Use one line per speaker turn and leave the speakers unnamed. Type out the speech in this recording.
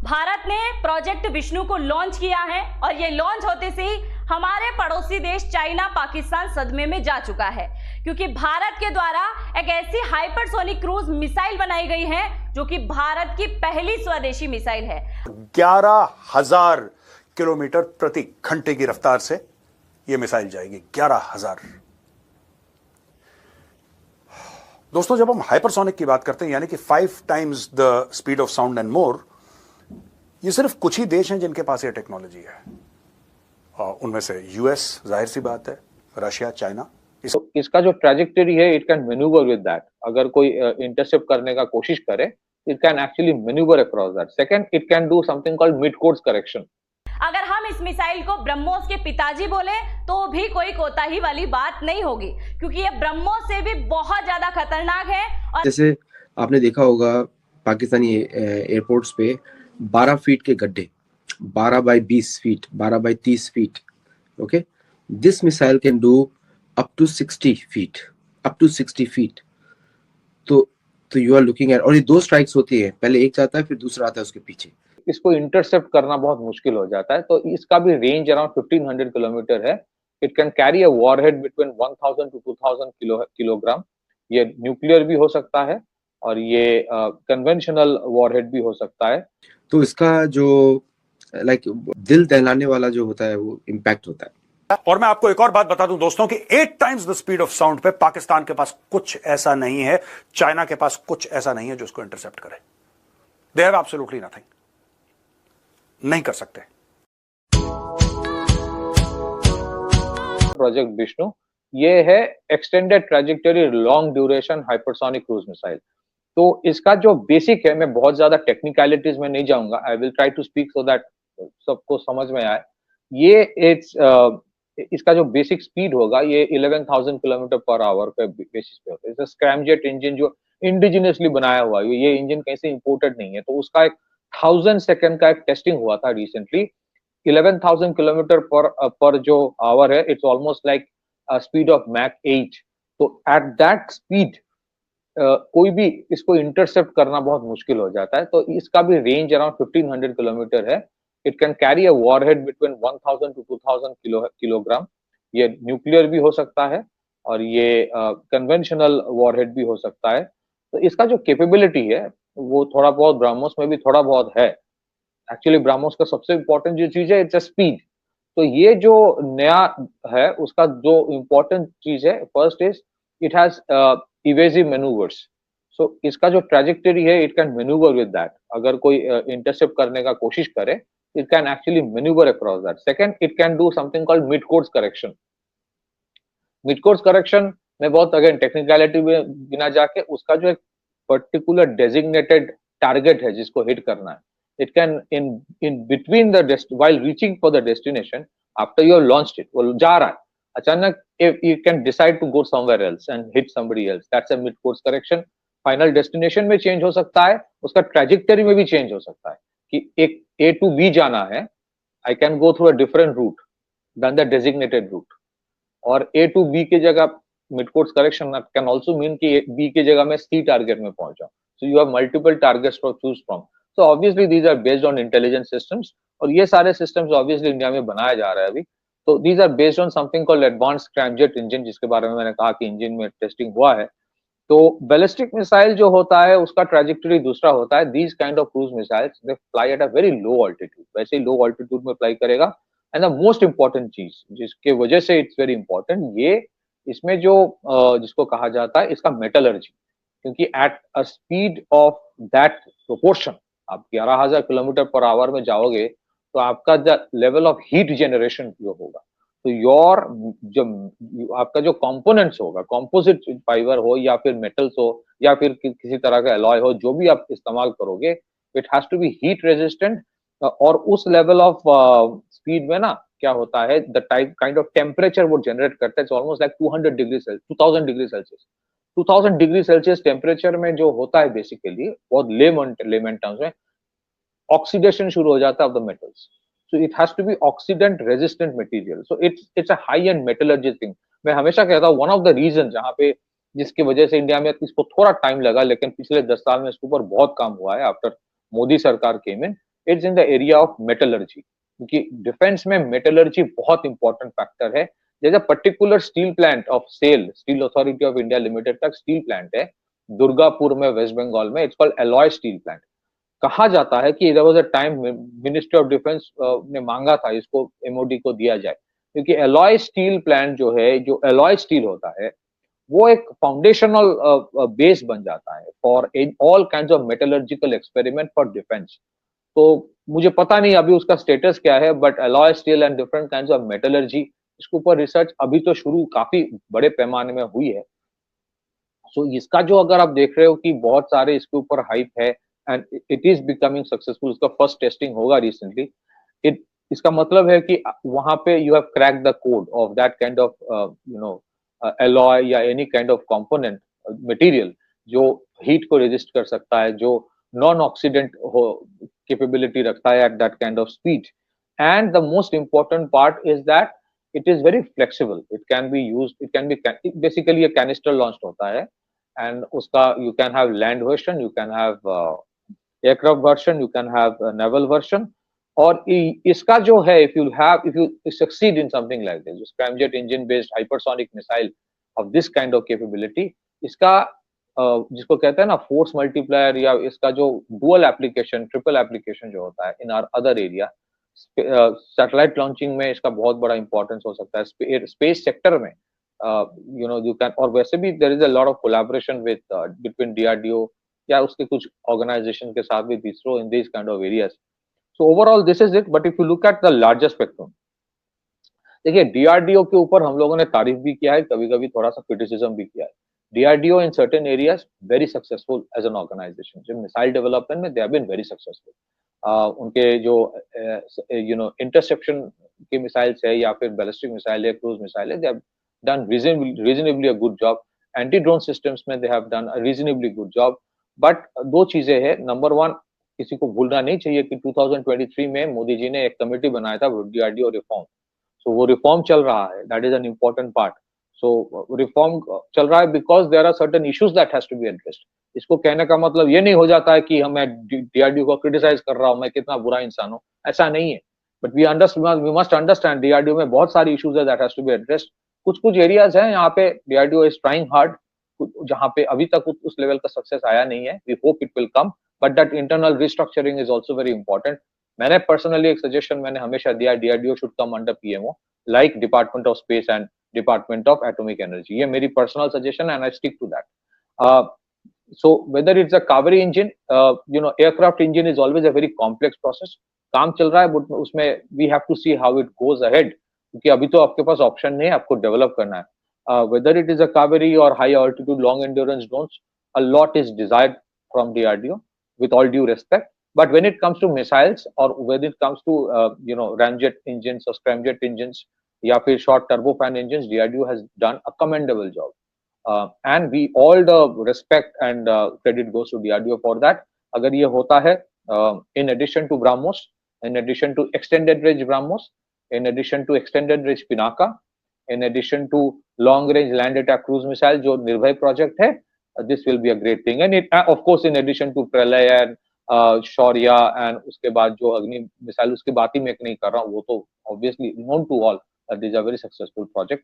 भारत ने प्रोजेक्ट विष्णु को लॉन्च किया है और ये लॉन्च होते से ही हमारे पड़ोसी देश चाइना पाकिस्तान सदमे में जा चुका है, क्योंकि भारत के द्वारा एक ऐसी हाइपरसोनिक क्रूज मिसाइल बनाई गई है जो कि भारत की पहली स्वदेशी मिसाइल है।
11,000 किलोमीटर प्रति घंटे की रफ्तार से यह मिसाइल जाएगी। 11,000। दोस्तों, जब हम हाइपरसोनिक की बात करते हैं, यानी कि 5 times the speed of sound and more, ये सिर्फ कुछ ही देश हैं जिनके पास ये टेक्नोलॉजी है। उनमें से यूएस, जाहिर सी बात है, रशिया, चाइना।
इसका जो ट्रैजेक्टरी है, it can manoeuvre with that. अगर कोई इंटरसेप्ट करने का कोशिश करे, it can actually manoeuvre across that. Second, it can do something called mid course correction.
अगर हम इस मिसाइल को ब्रह्मोस के पिताजी बोले तो भी कोई कोताही वाली बात नहीं होगी, क्योंकि ये ब्रह्मोस से भी बहुत ज्यादा खतरनाक है। और
जैसे आपने देखा होगा पाकिस्तानी एयरपोर्ट्स पे 12 फीट के गड्ढे, 12 by 20 feet, 12 by 30 feet. Okay, this missile can do up to 60 feet, up to 60 feet. तो यू आर लुकिंग एट, और ये 2 स्ट्राइक्स होती है, पहले एक जाता है फिर दूसरा आता है उसके पीछे।
इसको इंटरसेप्ट करना बहुत मुश्किल हो जाता है, तो इसका भी रेंज अराउंड 1500 किलोमीटर है। It can carry a warhead between 1000 two 2000 kilogram. ये न्यूक्लियर भी हो सकता है और ये कन्वेंशनल वॉरहेड भी हो सकता है।
तो इसका जो दिल दहलाने वाला जो होता है वो इम्पैक्ट होता है।
और मैं आपको एक और बात बता दूं दोस्तों कि 8 times the speed of sound पे पाकिस्तान के पास कुछ ऐसा नहीं है, चाइना के पास कुछ ऐसा नहीं है जो इसको इंटरसेप्ट करे। दे हैव एब्सोल्युटली नथिंग, नहीं कर सकते।
प्रोजेक्ट विष्णु ये है extended trajectory long duration hypersonic cruise missile. तो इसका जो बेसिक है, मैं बहुत ज्यादा टेक्निकलिटीज में नहीं जाऊंगा, I will try to speak so that सबको समझ में आए। ये इसका जो बेसिक स्पीड होगा, ये 11,000 किलोमीटर पर आवर पे बेसिस पे होता है। इट्स स्क्रैमजेट इंजन जो इंडिजिनियसली बनाया हुआ है, ये इंजन कहीं से इंपोर्टेड नहीं है। तो उसका एक 1000 सेकंड का एक टेस्टिंग हुआ था रिसेंटली। 11,000 किलोमीटर पर जो आवर है, it's almost like speed of Mach 8। तो एट दैट स्पीड कोई भी इसको इंटरसेप्ट करना बहुत मुश्किल हो जाता है। तो इसका भी रेंज अराउंड 1500 किलोमीटर है। It can carry a warhead between 1000 two 2000 kilogram. ये न्यूक्लियर भी हो सकता है और ये कन्वेंशनल वॉरहेड भी हो सकता है। तो इसका जो कैपेबिलिटी है वो थोड़ा बहुत ब्रह्मोस में भी थोड़ा बहुत है। एक्चुअली ब्रह्मोस का सबसे इंपॉर्टेंट जो चीज है, इट्स अ स्पीड। तो ये जो नया है उसका जो इंपॉर्टेंट चीज है, first is it has evasive manoeuvres. So इसका जो ट्रैजेक्टरी है, it can manoeuvre with that. अगर कोई इंटरसेप्ट करने का कोशिश करे, it can actually manoeuvre across that. Second, it can do something called mid course correction. Mid course correction में बहुत अगेन टेक्निकलिटी में बिना जाके, उसका जो एक पर्टिकुलर डेजिग्नेटेड टारगेट है जिसको हिट करना है, it can in between the while reaching for the destination, after you have launched it, वो जा रहा है अचानक, you can decide to go somewhere else and hit somebody else. That's a mid course correction. Final destination में change हो सकता है, उसका ट्रैजेक्टरी में भी चेंज हो सकता है कि एक A to B जाना है, I can go through a different route than the designated route. और A to B की जगह mid course correction can also mean कि B की जगह में C टारगेट में पहुंच जाऊं। So you have multiple targets to choose from. So obviously these are based on intelligent systems, और ये सारे systems obviously इंडिया में बनाया जा रहा है अभी। तो these are based on something called advanced scramjet engine, जिसके बारे में मैंने कहा कि इंजन में टेस्टिंग हुआ है। तो बैलिस्टिक मिसाइल जो होता है उसका ट्रैजेक्टरी दूसरा होता है। These kind of cruise missiles they fly at a very low altitude, वैसे ही लो altitude में फ्लाई करेगा। एंड द मोस्ट इंपॉर्टेंट चीज जिसके वजह से इट्स वेरी इंपॉर्टेंट, ये इसमें जो जिसको कहा जाता है इसका मेटलर्जी, क्योंकि at a speed of that proportion, आप 11,000 किलोमीटर पर आवर में जाओगे तो आपका the level of heat generation जो होगा, तो योर जो आपका जो कंपोनेंट्स होगा, कंपोजिट फाइबर हो या फिर मेटल्स हो या फिर किसी तरह का अलॉय हो, जो भी आप इस्तेमाल करोगे, it has to be heat resistant. और उस लेवल ऑफ स्पीड में ना क्या होता है, the type kind of temperature वो जनरेट करता है, almost like 2000 degree Celsius. 2000 degree Celsius temperature में जो होता है बेसिकली, बहुत लेमन टर्म्स में, ऑक्सीडेशन शुरू हो जाता है of the metals. So it has to be oxidant resistant material. So it's a high end metallurgy thing. मैं हमेशा कहता हूँ वन ऑफ द रीजन जहाँ पे, जिसकी वजह से इंडिया में इसको थोड़ा टाइम लगा, लेकिन पिछले 10 साल में इसके ऊपर बहुत काम हुआ है आफ्टर मोदी सरकार came in, it's in the area of metallurgy, क्योंकि डिफेंस में मेटलर्जी बहुत इंपॉर्टेंट फैक्टर है। जैसे particular steel plant of SAIL, steel authority of India limited का स्टील प्लांट है दुर्गापुर में, वेस्ट बंगाल में, it's called alloy steel plant. कहा जाता है कि there was a time ministry of defence ने मांगा था इसको एमओडी को दिया जाए, क्योंकि एलॉय स्टील प्लांट जो है, जो एलॉय स्टील होता है, वो एक फाउंडेशनल बेस बन जाता है for all kinds of metallurgical experiment for defence. तो मुझे पता नहीं अभी उसका स्टेटस क्या है, but alloy steel and different kinds of metallurgy, इसके ऊपर रिसर्च अभी तो शुरू काफी बड़े पैमाने में हुई है। सो इसका जो अगर आप देख रहे हो कि बहुत सारे इसके ऊपर हाइप है and it is becoming successful, इसका फर्स्ट टेस्टिंग होगा रिसेंटली, इट इसका मतलब है कि वहां पे you have crack the code of that kind of alloy या any kind of component material जो हीट को रेजिस्ट कर सकता है, जो नॉन ऑक्सीडेंट कैपेबिलिटी रखता है at that kind of speed. And the most important part is that it is very flexible, it can be used, it can be basically a canister launched hota hai, and uska you can have land version, you can have aircraft version, you can have a naval version, और इसका जो है if you succeed in something like this, scramjet engine based hypersonic missile of this kind of capability, इसका जिसको कहते हैं ना force multiplier, या इसका जो डुअल एप्लीकेशन, ट्रिपल एप्लीकेशन जो होता है in our other area, satellite launching में इसका बहुत बड़ा इंपॉर्टेंस हो सकता है, स्पेस सेक्टर में यू कैन, और वैसे भी there is a lot of collaboration with between DRDO या उसके कुछ ऑर्गेनाइजेशन के साथ भी ISRO in this kind of areas. So overall this is it, but if you look at the larger spectrum, देखिए डीआरडीओ के ऊपर हम लोगों ने तारीफ भी किया है, कभी कभी थोड़ा सा क्रिटिसिज्म भी किया है। DRDO in certain areas very successful as an organisation, जो मिसाइल डेवलपमेंट में they have been very successful. उनके जो इंटरसेप्शन के मिसाइल्स है या फिर बैलिस्टिक मिसाइल है, क्रूज मिसाइल है, they have done reasonably a good job. Anti drone systems में they have done a reasonably good job. But दो चीजें हैं, नंबर वन, किसी को भूलना नहीं चाहिए कि 2023 में मोदी जी ने एक कमेटी बनाया था डीआरडीओ रिफॉर्म। सो वो रिफॉर्म चल रहा है, that is an important part. So reform चल रहा है because there are certain issues that has to be addressed. इसको कहने का मतलब ये नहीं हो जाता है कि मैं डीआरडीओ को क्रिटिसाइज कर रहा हूं, मैं कितना बुरा इंसान हूं, ऐसा नहीं है। But we must understand DRDO में बहुत सारी इश्यूज है that has to be addressed. कुछ एरियाज हैं यहाँ पे डीआरडीओ इज ट्राइंग हार्ड, जहां पे अभी तक उस लेवल का सक्सेस आया नहीं है। We hope it will come, but that internal restructuring is also very important. मैंने पर्सनली एक सजेशन मैंने हमेशा दिया, DRDO should come under PMO, like department of space and department of atomic energy. ये मेरी personal suggestion and I stick to that. So whether it's a Kaveri engine, aircraft engine is always a very complex process. काम चल रहा है, but उसमें we have to see how it goes ahead, क्योंकि अभी तो आपके पास ऑप्शन नहीं है, आपको डेवलप करना है। Whether it is a Kaveri or high altitude long endurance drones, a lot is desired from DRDO, with all due respect. But when it comes to missiles or when it comes to ramjet engines or scramjet engines या फिर short turbofan engines, DRDO has done a commendable job. And we all the respect and credit goes to DRDO for that. अगर ये होता है, in addition to BrahMos, in addition to extended range BrahMos, in addition to extended range Pinaka, in addition to long range land attack cruise missile जो निर्भय project है, this will be a great thing. And it, of course in addition to Pralay and Shaurya and उसके बाद जो अग्नि missile, उसकी बात ही मैं नहीं कर रहा हूँ, वो तो obviously known to all, this is a very successful project.